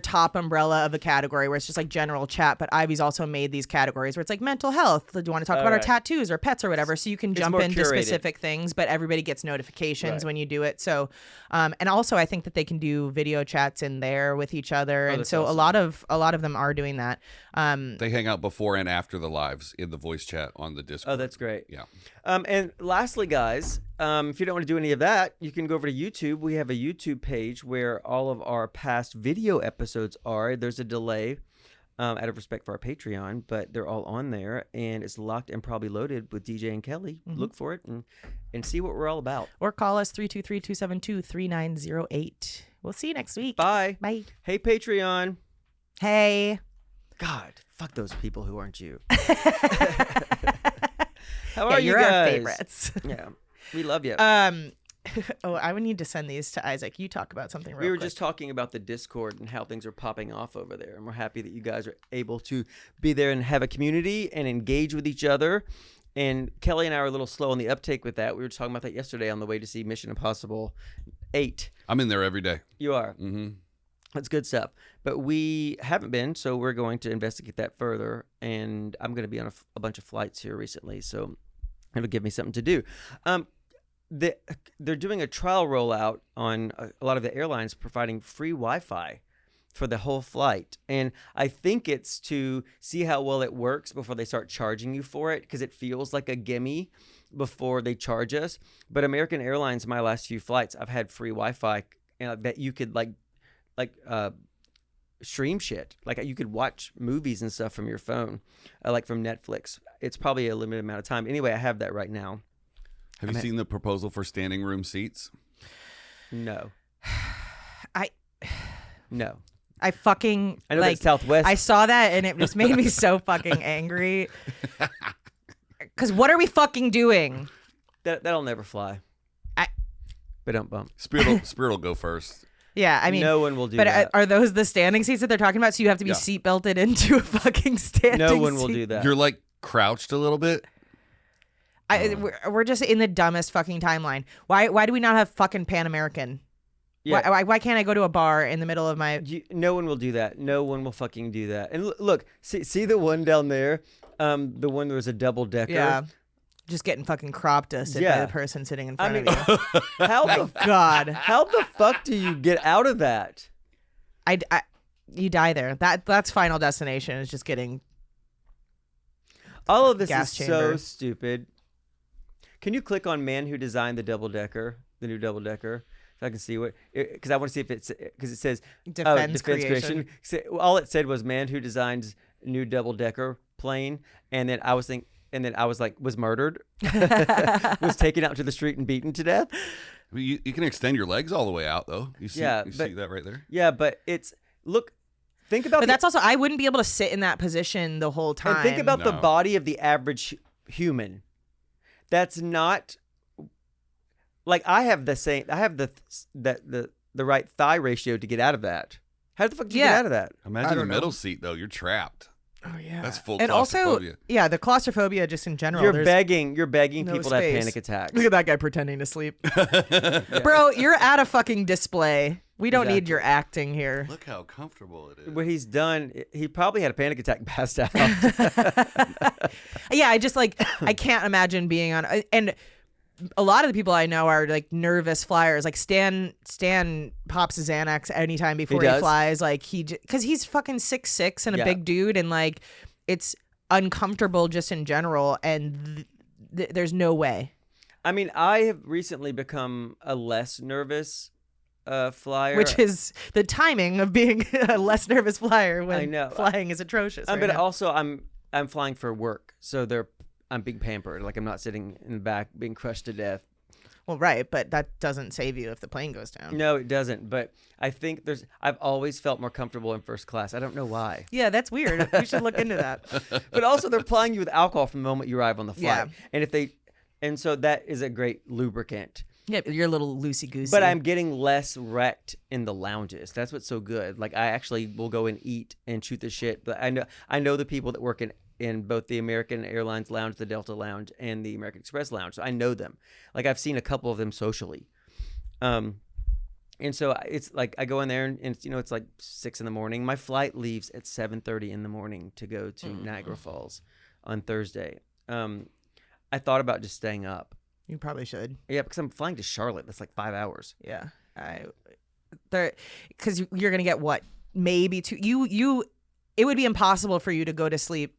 top umbrella of a category where it's just like general chat, but Ivy's also made these categories where it's like mental health. Do you want to talk about our right. tattoos or pets or whatever? So you can jump more into curated. specific things, but everybody gets notifications Right. when you do it. So, and also I think that they can do video chats in there with each other, and that's so awesome. a lot of them are doing that. They hang out before and after the lives in the voice chat on the Discord. Oh, that's great. Yeah. And lastly, guys, if you don't want to do any of that, you can go over to YouTube. We have a YouTube page where all of our past video episodes are. There's a delay out of respect for our Patreon, but they're all on there, and it's locked and probably loaded with DJ and Kelly. Look for it and see what we're all about. Or call us 323-272-3908. We'll see you next week. Bye. Bye. Hey, Patreon. Hey. God, fuck those people who aren't you. How Yeah, are you you're guys? our favorites. Yeah, we love you. Oh, I would need to send these to Isaac. You talk about something real We were quick. just talking about the Discord and how things are popping off over there, and we're happy that you guys are able to be there and have a community and engage with each other. And Kelly and I are a little slow on the uptake with that. We were talking about that yesterday on the way to see Mission Impossible 8. I'm in there every day. You are. Mm-hmm. That's good stuff. But we haven't been, so we're going to investigate that further. And I'm going to be on a bunch of flights here recently, so it'll give me something to do. They're doing a trial rollout on a lot of the airlines providing free Wi-Fi for the whole flight. And I think it's to see how well it works before they start charging you for it, because it feels like a gimme before they charge us. But American Airlines, my last few flights, I've had free Wi-Fi that you could like stream shit. Like you could watch movies and stuff from your phone, like from Netflix. It's probably a limited amount of time. Anyway, I have that right now. Have you seen the proposal for standing room seats? No. I I know like that Southwest. I saw that and it just made me so fucking angry. Cause what are we fucking doing? That'll never fly. But don't bump. Spirit will go first. Yeah, I mean, no one will do but that. are those the standing seats that they're talking about? So you have to be Yeah. seat belted into a fucking standing No one will seat? do that. You're like crouched a little bit. We're just in the dumbest fucking timeline. Why do we not have fucking Pan American? Yeah. Why can't I go to a bar in the middle of my? No one will do that. No one will fucking do that. And look, see the one down there? The one that was a double decker. Yeah, just getting fucking crop dusted by Yeah. the person sitting in front I mean, of you. how the God, how the fuck do you get out of that? you die there. That's final destination is just getting. All of this Gas is chamber. so stupid. Can you click on man who designed the double decker, the new double decker, so I can see what? Because I want to see if it's because it says Defense creation. All it said was man who designs new double decker plane, and then I was like, was murdered, was taken out to the street and beaten to death. I mean, you can extend your legs all the way out, though. You see, Yeah, you but- see that right there? Yeah, but think about But that's also I wouldn't be able to sit in that position the whole time. and think about the No. body of the average human. That's not like I have the right thigh ratio to get out of that. How the fuck do you get Yeah. out of that? Imagine the don't know. middle seat, though. You're trapped. Oh yeah, That's full and also claustrophobia. yeah, the claustrophobia just in general. You're there's- begging no people to have space. panic attacks. Look at that guy pretending to sleep. Bro, you're at a fucking display. We don't need Exactly. your acting here. Look how comfortable it is. What he's done, he probably had a panic attack and passed out. Yeah, I can't imagine being on. And a lot of the people I know are like nervous flyers. Like Stan pops his Xanax anytime before he does? flies. Like because he's fucking 6'6" and a Yeah. big dude, and like it's uncomfortable just in general. And there's no way. I mean, I have recently become a less nervous flyer. Which is the timing of being a less nervous flyer when I know. flying is atrocious. Right but now. also I'm flying for work, so I'm being pampered. Like I'm not sitting in the back being crushed to death. Well, right, but that doesn't save you if the plane goes down. No, it doesn't. But I think I've always felt more comfortable in first class. I don't know why. Yeah, that's weird. We should look into that. But also they're plying you with alcohol from the moment you arrive on the flight. Yeah. And so that is a great lubricant. Yeah, you're a little loosey goosey. But I'm getting less wrecked in the lounges. That's what's so good. Like I actually will go and eat and shoot the shit. But I know the people that work in both the American Airlines lounge, the Delta lounge, and the American Express lounge. So I know them. Like I've seen a couple of them socially. And so it's like I go in there and it's like 6 a.m. My flight leaves at 7:30 in the morning to go to Niagara Falls on Thursday. I thought about just staying up. You probably should. Yeah, because I'm flying to Charlotte. That's like 5 hours. Yeah, because you're gonna get what, maybe two. You, it would be impossible for you to go to sleep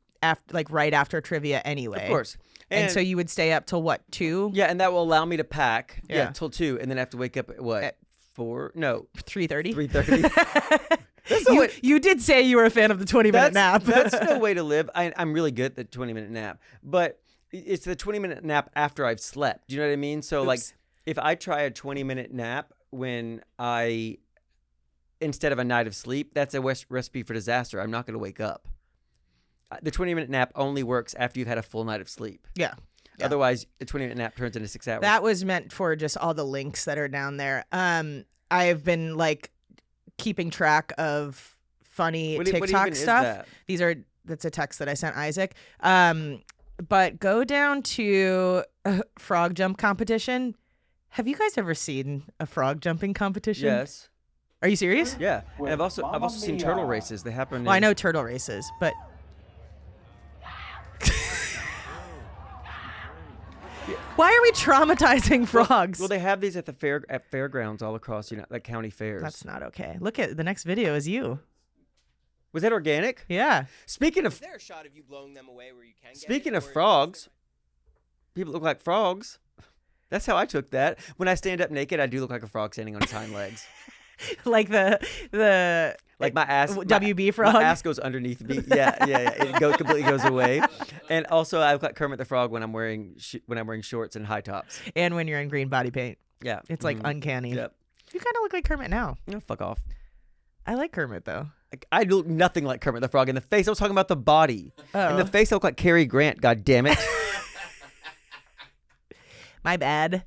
right after trivia anyway. Of course. And so you would stay up till what, 2? Yeah, and that will allow me to pack. Yeah. Till 2, and then I have to wake up at what? At 4? No, 3:30. 3:30. You did say you were a fan of the 20-minute nap. That's no way to live. I'm really good at the 20-minute nap, but it's the 20-minute nap after I've slept. Do you know what I mean? So like, if I try a 20-minute nap instead of a night of sleep, that's a recipe for disaster. I'm not going to wake up. The 20-minute nap only works after you've had a full night of sleep. Yeah. Otherwise, the 20-minute nap turns into 6 hours. That was meant for just all the links that are down there. I've been like keeping track of funny what TikTok even stuff. is that? That's a text that I sent Isaac. But go down to a frog jump competition. Have you guys ever seen a frog jumping competition? Yes. Are you serious? Yeah. And I've also seen turtle races. They happen. Well, I know turtle races, but why are we traumatizing frogs? Well, they have these at fairgrounds all across like county fairs. That's not okay. Look at the next video is you. Was that organic? Yeah. Speaking of Is there a shot of you blowing them away where you can get Speaking it, of or- frogs, people look like frogs. That's how I took that. When I stand up naked, I do look like a frog standing on its hind legs. Like the Like my ass. WB frog. My ass goes underneath me. Yeah. It completely goes away. And also, I look like Kermit the Frog when I'm wearing shorts and high tops. And when you're in green body paint. Yeah. It's like uncanny. Yep. You kind of look like Kermit now. No, fuck off. I like Kermit though. Like, I look nothing like Kermit the Frog in the face. I was talking about the body. Oh. In the face, I look like Cary Grant. God damn it. My bad.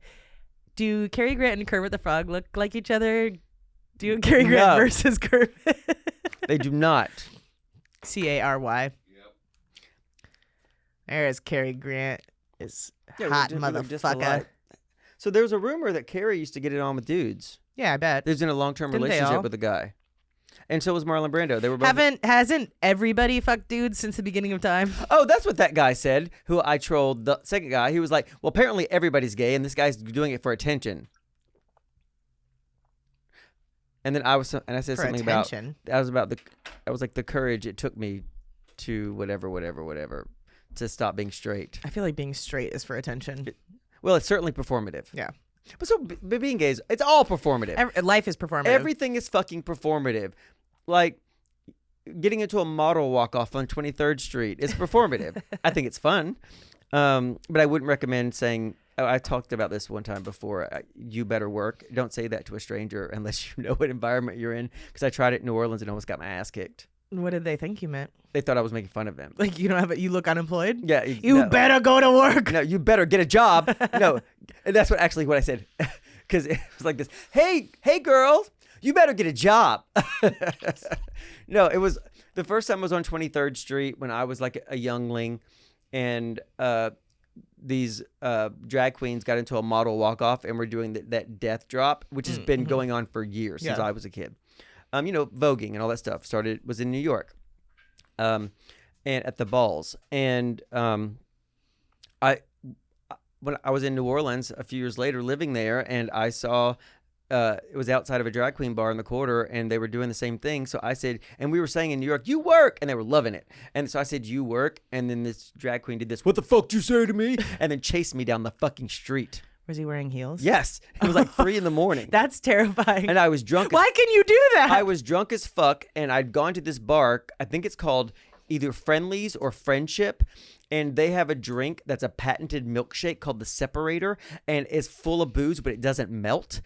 Do Cary Grant and Kermit the Frog look like each other? Do Cary Grant No. versus Kermit? They do not. Cary. Yep. There's Cary Grant. Is Yeah, hot we look just motherfucker. alike. So there's a rumor that Carrie used to get it on with dudes. Yeah, I bet. There's in a long-term Didn't they relationship all? with a guy. And so was Marlon Brando. They were both. Hasn't everybody fucked dudes since the beginning of time? Oh, that's what that guy said, who I trolled. The second guy, he was like, well, apparently everybody's gay, and this guy's doing it for attention. And then I said For something attention. I was like the courage it took me to whatever to stop being straight. I feel like being straight is for attention. Well, it's certainly performative. Yeah. But so being gay it's all performative. Life is performative. Everything is fucking performative. Like getting into a model walk-off on 23rd Street is performative. I think it's fun. But I wouldn't recommend saying, I talked about this one time before, you better work. Don't say that to a stranger unless you know what environment you're in. Because I tried it in New Orleans and almost got my ass kicked. What did they think you meant? They thought I was making fun of them. Like you don't have you look unemployed? Yeah. You no. better go to work. No, you better get a job. No, that's what I said. Because it was like this. Hey, girl, you better get a job. No, it was the first time I was on 23rd Street when I was like a youngling, and these drag queens got into a model walk-off and were doing that death drop, which has been going on for years since I was a kid. Voguing and all that stuff was in New York, and at the balls. And when I was in New Orleans a few years later living there, and I saw it was outside of a drag queen bar in the quarter, and they were doing the same thing. So I said, and we were saying in New York, "You work," and they were loving it. And so I said, "You work," and then this drag queen did this. "What the fuck did you say to me?" And then chased me down the fucking street. Was he wearing heels? Yes, it was like 3 a.m. That's terrifying. And I was drunk. Why can you do that? I was drunk as fuck, and I'd gone to this bar. I think it's called either Friendlies or Friendship, and they have a drink that's a patented milkshake called the Separator, and it's full of booze, but it doesn't melt.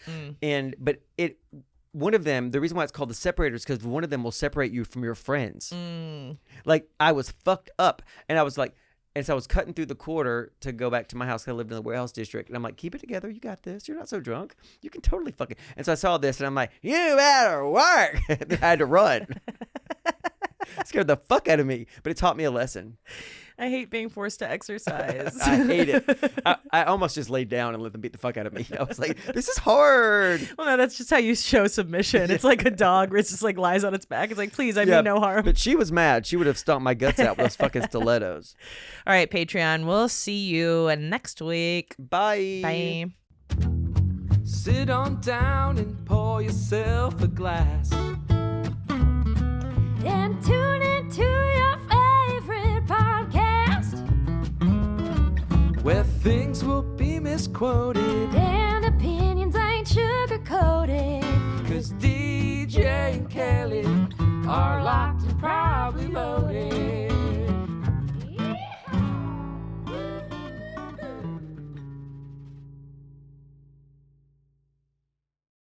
One of them, the reason why it's called the Separator is because one of them will separate you from your friends. Like, I was fucked up, and I was like, and so I was cutting through the quarter to go back to my house. I lived in the warehouse district. And I'm like, keep it together. You got this. You're not so drunk. You can totally fucking. And so I saw this and I'm like, you better work. I had to run. It scared the fuck out of me. But it taught me a lesson. I hate being forced to exercise. I hate it. I almost just laid down and let them beat the fuck out of me. I was like, this is hard. Well, no, that's just how you show submission. It's like a dog where it's just like lies on its back. It's like, please, I mean no harm. But she was mad. She would have stomped my guts out with those fucking stilettos. All right, Patreon. We'll see you next week. Bye. Bye. Sit on down and pour yourself a glass. And tune into your favorite podcast. Where things will be misquoted. And opinions ain't sugar-coated. 'Cause DJ and Kelly are locked and probably loaded.